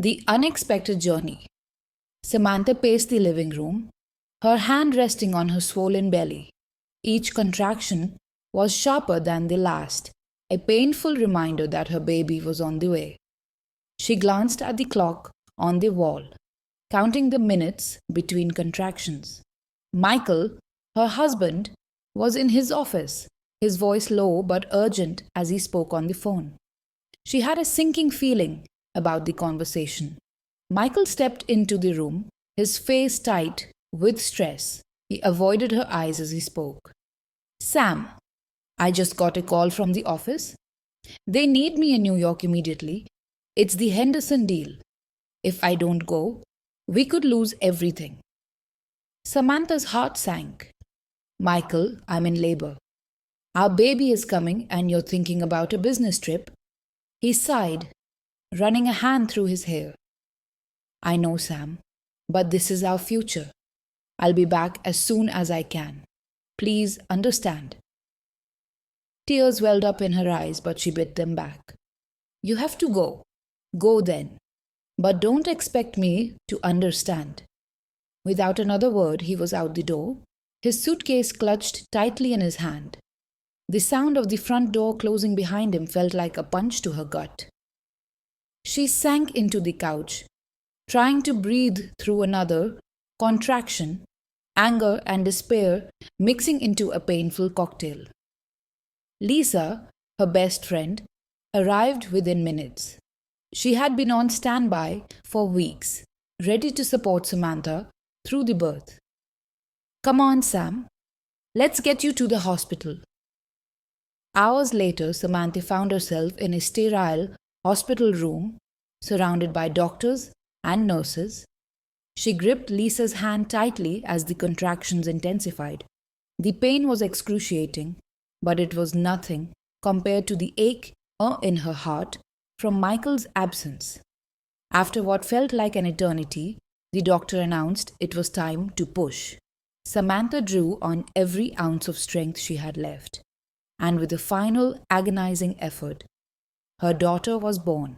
The unexpected journey. Samantha paced the living room, her hand resting on her swollen belly. Each contraction was sharper than the last, a painful reminder that her baby was on the way. She glanced at the clock on the wall, counting the minutes between contractions. Michael, her husband, was in his office, his voice low but urgent as he spoke on the phone. She had a sinking feeling about the conversation. Michael stepped into the room, his face tight with stress. He avoided her eyes as he spoke. Sam, I just got a call from the office. They need me in New York immediately. It's the Henderson deal. If I don't go, we could lose everything. Samantha's heart sank. Michael, I'm in labor. Our baby is coming and you're thinking about a business trip. He sighed, running a hand through his hair. I know, Sam, but this is our future. I'll be back as soon as I can. Please understand. Tears welled up in her eyes, but she bit them back. You have to go. Go then. But don't expect me to understand. Without another word, he was out the door, his suitcase clutched tightly in his hand. The sound of the front door closing behind him felt like a punch to her gut. She sank into the couch, trying to breathe through another contraction, anger and despair mixing into a painful cocktail. Lisa, her best friend, arrived within minutes. She had been on standby for weeks, ready to support Samantha through the birth. Come on, Sam. Let's get you to the hospital. Hours later, Samantha found herself in a sterile hospital room, surrounded by doctors and nurses. She gripped Lisa's hand tightly as the contractions intensified. The pain was excruciating, but it was nothing compared to the ache in her heart from Michael's absence. After what felt like an eternity, the doctor announced it was time to push. Samantha drew on every ounce of strength she had left, and with a final agonizing effort, her daughter was born.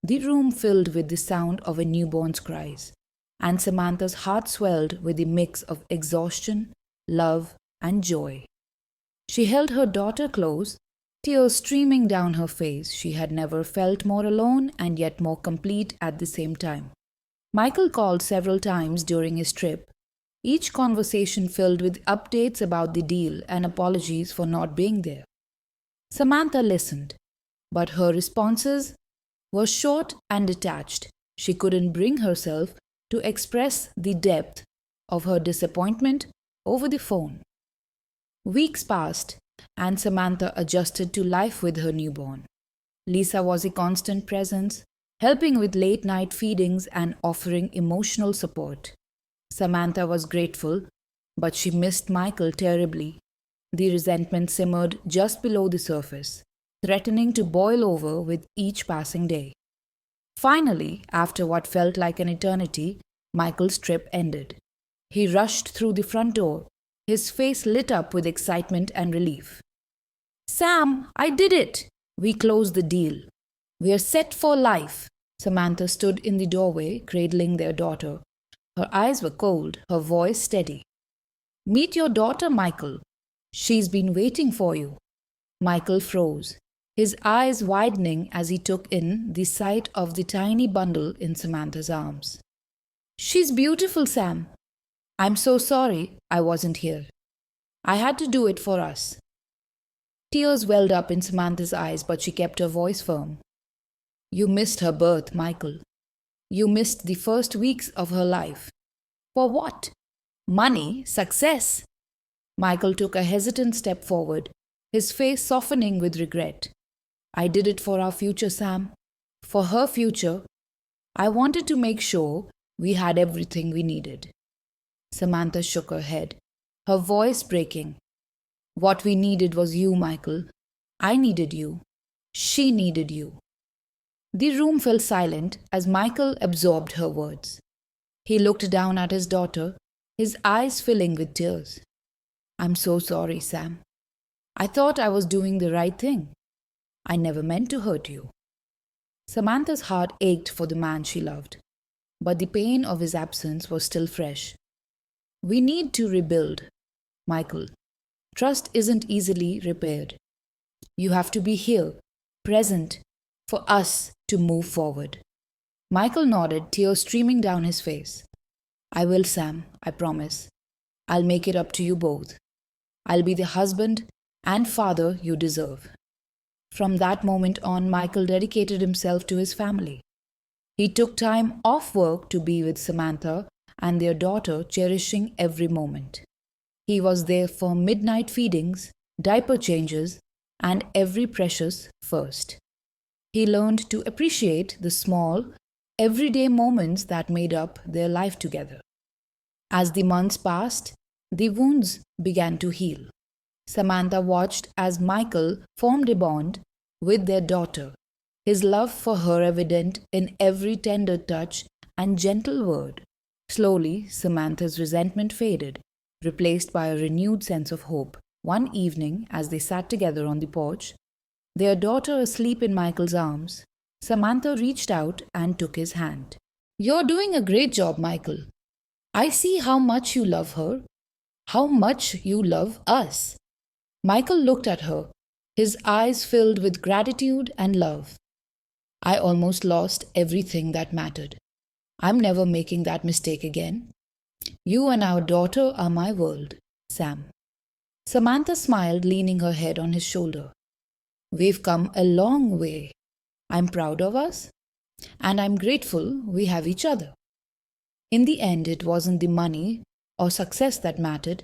The room filled with the sound of a newborn's cries, and Samantha's heart swelled with the mix of exhaustion, love, and joy. She held her daughter close, tears streaming down her face. She had never felt more alone and yet more complete at the same time. Michael called several times during his trip, each conversation filled with updates about the deal and apologies for not being there. Samantha listened, but her responses were short and detached. She couldn't bring herself to express the depth of her disappointment over the phone. Weeks passed, and Samantha adjusted to life with her newborn. Lisa was a constant presence, helping with late-night feedings and offering emotional support. Samantha was grateful, but she missed Michael terribly. The resentment simmered just below the surface, threatening to boil over with each passing day. Finally, after what felt like an eternity, Michael's trip ended. He rushed through the front door, his face lit up with excitement and relief. Sam, I did it! We closed the deal. We are set for life. Samantha stood in the doorway, cradling their daughter. Her eyes were cold, her voice steady. Meet your daughter, Michael. She's been waiting for you. Michael froze, his eyes widening as he took in the sight of the tiny bundle in Samantha's arms. She's beautiful, Sam. I'm so sorry I wasn't here. I had to do it for us. Tears welled up in Samantha's eyes, but she kept her voice firm. You missed her birth, Michael. You missed the first weeks of her life. For what? Money? Success? Michael took a hesitant step forward, his face softening with regret. I did it for our future, Sam. For her future. I wanted to make sure we had everything we needed. Samantha shook her head, her voice breaking. What we needed was you, Michael. I needed you. She needed you. The room fell silent as Michael absorbed her words. He looked down at his daughter, his eyes filling with tears. I'm so sorry, Sam. I thought I was doing the right thing. I never meant to hurt you. Samantha's heart ached for the man she loved, but the pain of his absence was still fresh. We need to rebuild, Michael. Trust isn't easily repaired. You have to be here, present, for us to move forward. Michael nodded, tears streaming down his face. I will, Sam, I promise. I'll make it up to you both. I'll be the husband and father you deserve. From that moment on, Michael dedicated himself to his family. He took time off work to be with Samantha and their daughter, cherishing every moment. He was there for midnight feedings, diaper changes, and every precious first. He learned to appreciate the small, everyday moments that made up their life together. As the months passed, the wounds began to heal. Samantha watched as Michael formed a bond with their daughter, his love for her evident in every tender touch and gentle word. Slowly, Samantha's resentment faded, replaced by a renewed sense of hope. One evening, as they sat together on the porch, their daughter asleep in Michael's arms, Samantha reached out and took his hand. You're doing a great job, Michael. I see how much you love her, how much you love us. Michael looked at her, his eyes filled with gratitude and love. I almost lost everything that mattered. I'm never making that mistake again. You and our daughter are my world, Sam. Samantha smiled, leaning her head on his shoulder. We've come a long way. I'm proud of us, and I'm grateful we have each other. In the end, it wasn't the money or success that mattered,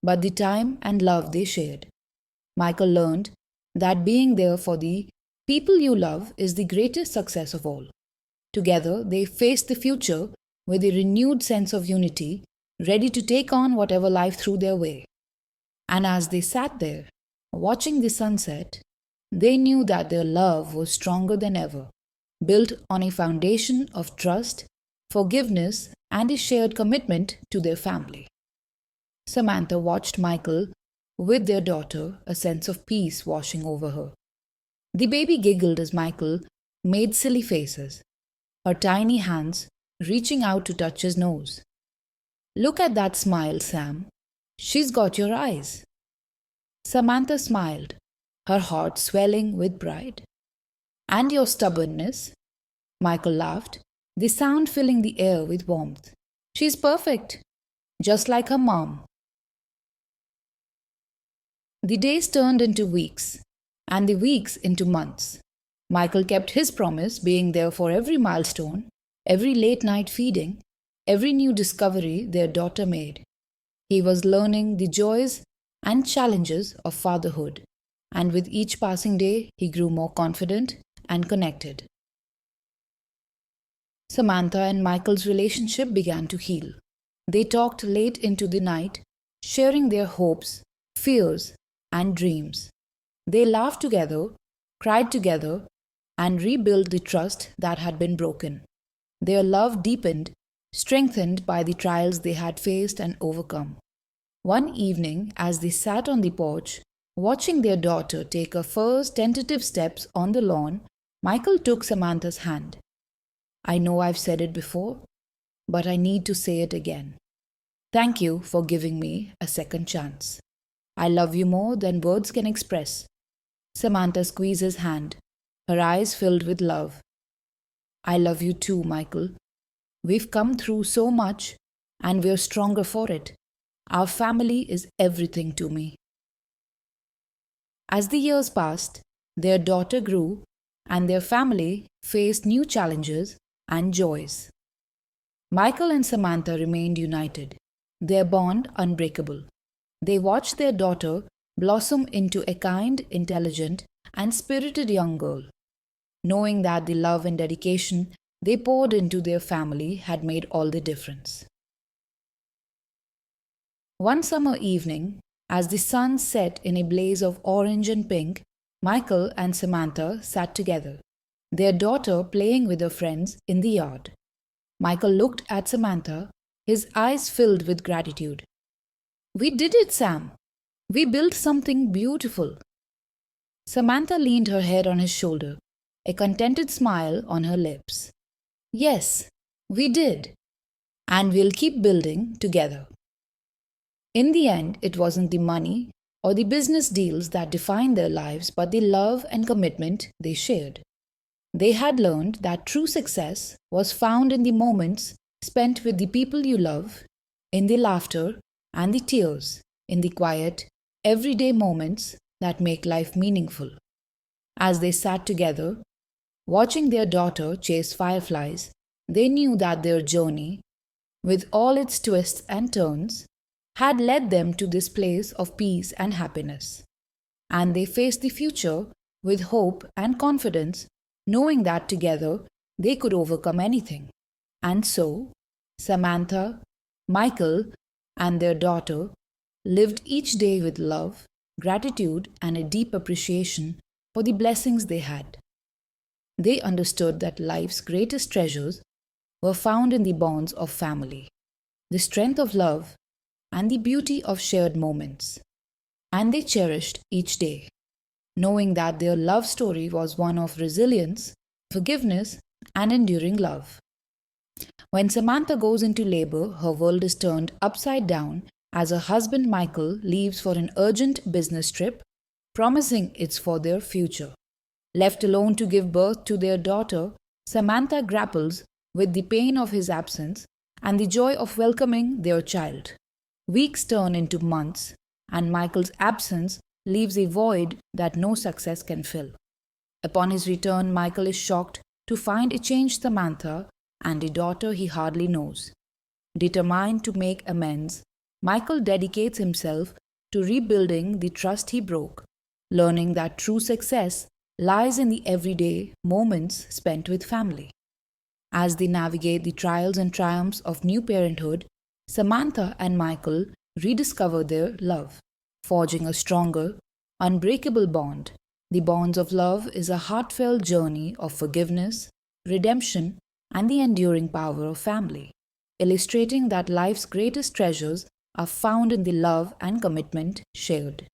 but the time and love they shared. Michael learned that being there for the people you love is the greatest success of all. Together, they faced the future with a renewed sense of unity, ready to take on whatever life threw their way. And as they sat there, watching the sunset, they knew that their love was stronger than ever, built on a foundation of trust, forgiveness, and a shared commitment to their family. Samantha watched Michael with their daughter, a sense of peace washing over her. The baby giggled as Michael made silly faces, her tiny hands reaching out to touch his nose. Look at that smile, Sam. She's got your eyes. Samantha smiled, her heart swelling with pride. And your stubbornness? Michael laughed, the sound filling the air with warmth. She's perfect, just like her mom. The days turned into weeks, and the weeks into months. Michael kept his promise, being there for every milestone, every late night feeding, every new discovery their daughter made. He was learning the joys and challenges of fatherhood, and with each passing day, he grew more confident and connected. Samantha and Michael's relationship began to heal. They talked late into the night, sharing their hopes, fears, and dreams. They laughed together, cried together, and rebuilt the trust that had been broken. Their love deepened, strengthened by the trials they had faced and overcome. One evening, as they sat on the porch, watching their daughter take her first tentative steps on the lawn, Michael took Samantha's hand. I know I've said it before, but I need to say it again. Thank you for giving me a second chance. I love you more than words can express. Samantha squeezed his hand, her eyes filled with love. I love you too, Michael. We've come through so much, and we're stronger for it. Our family is everything to me. As the years passed, their daughter grew, and their family faced new challenges and joys. Michael and Samantha remained united, their bond unbreakable. They watched their daughter blossom into a kind, intelligent, and spirited young girl, knowing that the love and dedication they poured into their family had made all the difference. One summer evening, as the sun set in a blaze of orange and pink, Michael and Samantha sat together, their daughter playing with her friends in the yard. Michael looked at Samantha, his eyes filled with gratitude. We did it, Sam. We built something beautiful. Samantha leaned her head on his shoulder, a contented smile on her lips. Yes, we did, and we'll keep building together. In the end, it wasn't the money or the business deals that defined their lives, but the love and commitment they shared. They had learned that true success was found in the moments spent with the people you love, in the laughter and the tears, in the quiet, everyday moments that make life meaningful. As they sat together, watching their daughter chase fireflies, they knew that their journey, with all its twists and turns, had led them to this place of peace and happiness. And they faced the future with hope and confidence, knowing that together they could overcome anything. And so, Samantha, Michael, and their daughter lived each day with love, gratitude, and a deep appreciation for the blessings they had. They understood that life's greatest treasures were found in the bonds of family, the strength of love, and the beauty of shared moments. And they cherished each day, knowing that their love story was one of resilience, forgiveness, and enduring love. When Samantha goes into labor, her world is turned upside down as her husband Michael leaves for an urgent business trip, promising it's for their future. Left alone to give birth to their daughter, Samantha grapples with the pain of his absence and the joy of welcoming their child. Weeks turn into months, and Michael's absence leaves a void that no success can fill. Upon his return, Michael is shocked to find a changed Samantha and a daughter he hardly knows. Determined to make amends, Michael dedicates himself to rebuilding the trust he broke, learning that true success lies in the everyday moments spent with family. As they navigate the trials and triumphs of new parenthood, Samantha and Michael rediscover their love, forging a stronger, unbreakable bond. The bonds of love is a heartfelt journey of forgiveness, redemption, and the enduring power of family, illustrating that life's greatest treasures are found in the love and commitment shared.